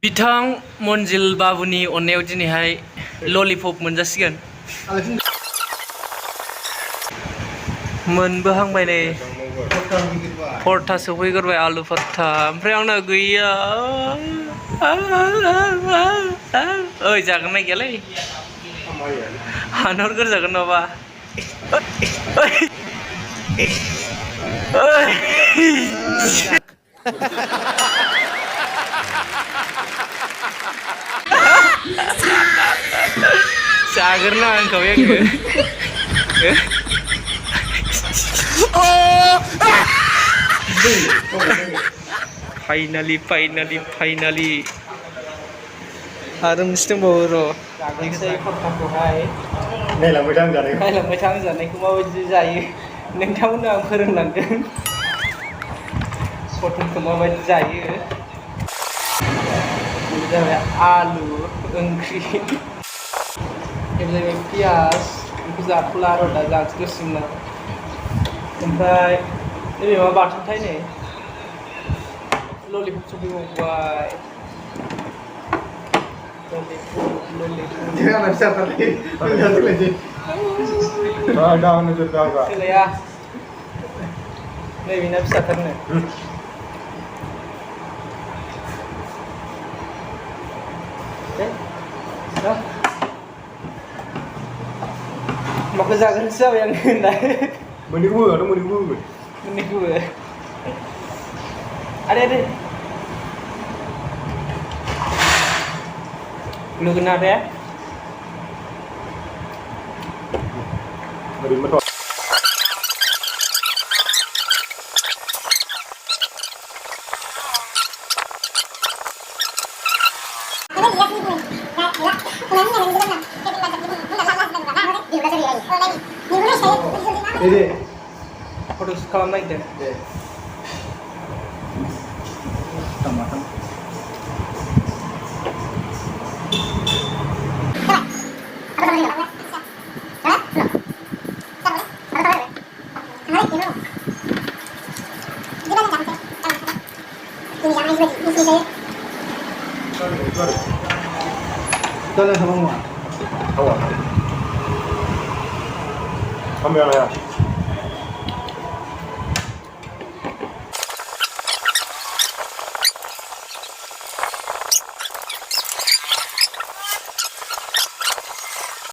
बिथां मनजिल बाबुनि अननायाव दिनैहाय ललिपप मोनजासिगोन। मोनबोहांबाय नै परथा सफैग्रोबाय आलु परथा ओमफ्राय आंना गैया। ओइ जागोन ना गैयालै हानहरग्रोजागोन नामा? जाग्रोना होनखाबाय आङो। फाइनालि आरो मोनसे दंबावो र'। जागोनसै परथाखौहाय नायलांबाय था आं जानायखौ माबायदि जायो नोंथांमोननो आं फोरोंलांगोन परथाखौ माबायदि जायो। बेनो जाबाय आलु ओंख्रि, बेनो जाहैबाय पियास, बेखौ जाथ'ला र' दा जाग्रोसिगोन आं। ओमफ्राय नैबे माबा बाथोनथाय नै ललिपप सफैबावबाय। सोलाया नैबेना फिसाथारनो। माखौ जागोनसो जाबाय आङो होननाय। मोननैखौबो आरे लोगोन ना बे फट' शुट खालामनो नागिरदों। Jalan sama semua. Awak. Ambil apa ya?